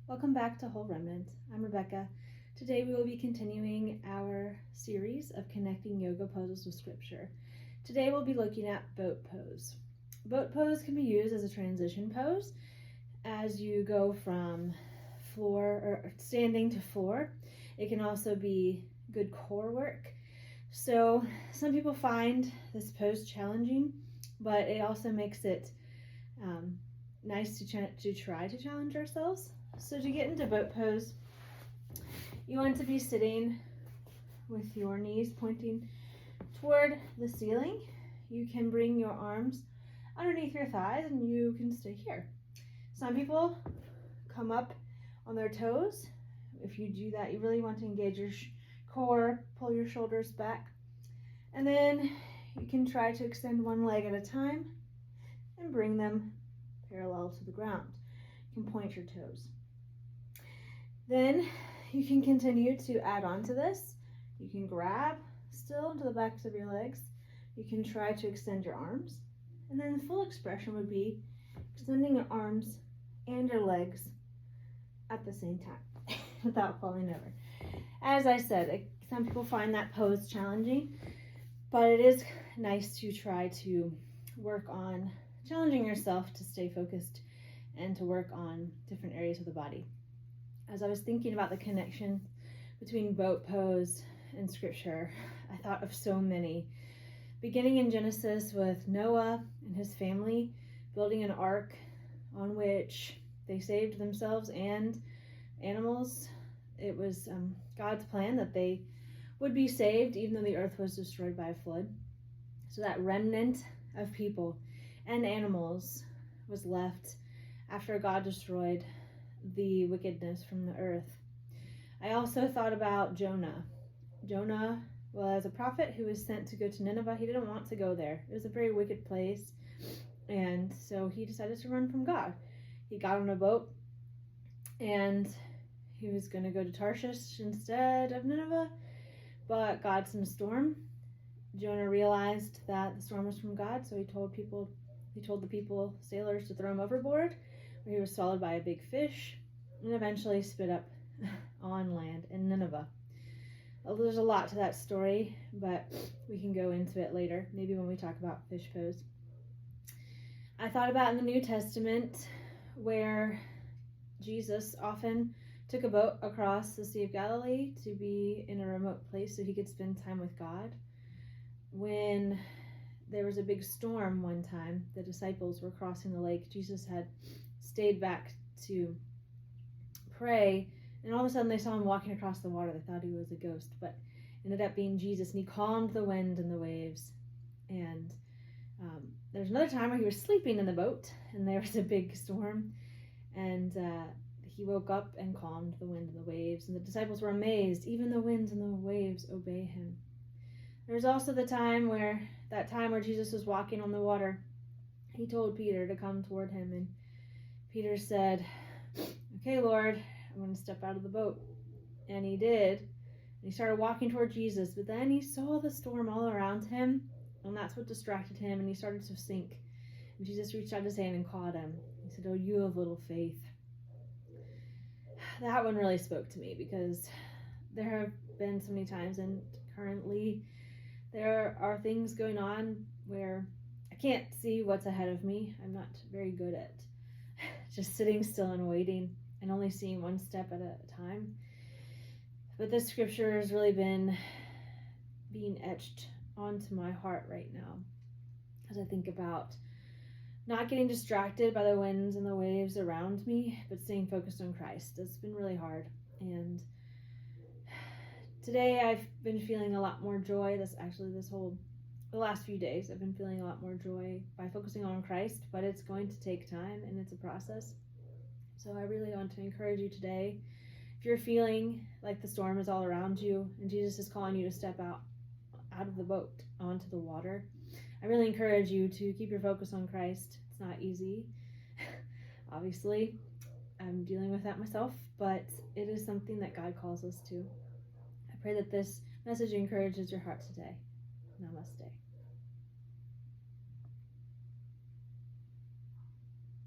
Welcome back to Whole Remnant. I'm Rebecca. Today we will be continuing our series of connecting yoga poses with scripture. Today we'll be looking at boat pose. Boat pose can be used as a transition pose as you go from floor or standing to floor. It can also be good core work. So some people find this pose challenging, but it also makes it nice to try to challenge ourselves. So to get into boat pose, you want to be sitting with your knees pointing toward the ceiling. You can bring your arms underneath your thighs and you can stay here. Some people come up on their toes. If you do that, you really want to engage your core, pull your shoulders back. And then you can try to extend one leg at a time and bring them parallel to the ground. You can point your toes. Then you can continue to add on to this. You can grab still into the backs of your legs. You can try to extend your arms. And then the full expression would be extending your arms and your legs at the same time without falling over. As I said, some people find that pose challenging, but it is nice to try to work on challenging yourself to stay focused and to work on different areas of the body. As I was thinking about the connection between boat pose and scripture, I thought of so many. Beginning in Genesis with Noah and his family building an ark on which they saved themselves and animals. It was God's plan that they would be saved even though the earth was destroyed by a flood. So that remnant of people and animals was left after God destroyed the wickedness from the earth. I also thought about Jonah. Jonah was a prophet who was sent to go to Nineveh. He didn't want to go there. It was a very wicked place, and so he decided to run from God. He got on a boat and he was going to go to Tarshish instead of Nineveh, but God sent a storm. Jonah realized that the storm was from God, so he told the sailors to throw him overboard, where he was swallowed by a big fish and eventually spit up on land in Nineveh. There's a lot to that story, but we can go into it later, maybe when we talk about fish pose. I thought about in the New Testament where Jesus often took a boat across the Sea of Galilee to be in a remote place so he could spend time with God. When there was a big storm one time, the disciples were crossing the lake. Jesus had stayed back to pray, and all of a sudden they saw him walking across the water. They thought he was a ghost, but ended up being Jesus, and he calmed the wind and the waves. And there's another time where he was sleeping in the boat, and there was a big storm, and he woke up and calmed the wind and the waves, and the disciples were amazed. Even the winds and the waves obey him. There's also that time where Jesus was walking on the water. He told Peter to come toward him, and Peter said, "Okay, Lord, I'm going to step out of the boat." And he did. And he started walking toward Jesus, but then he saw the storm all around him, and that's what distracted him, and he started to sink. And Jesus reached out his hand and caught him. He said, "Oh, you of little faith." That one really spoke to me because there have been so many times, and currently there are things going on where I can't see what's ahead of me. I'm not very good at just sitting still and waiting and only seeing one step at a time. But this scripture has really been being etched onto my heart right now as I think about not getting distracted by the winds and the waves around me, but staying focused on Christ. It's been really hard. And today I've been feeling a lot more joy. The last few days I've been feeling a lot more joy by focusing on Christ, but it's going to take time and it's a process. So I really want to encourage you today, if you're feeling like the storm is all around you and Jesus is calling you to step out of the boat onto the water, I really encourage you to keep your focus on Christ. It's not easy. Obviously, I'm dealing with that myself, but it is something that God calls us to. I pray that this message encourages your heart today. Namaste.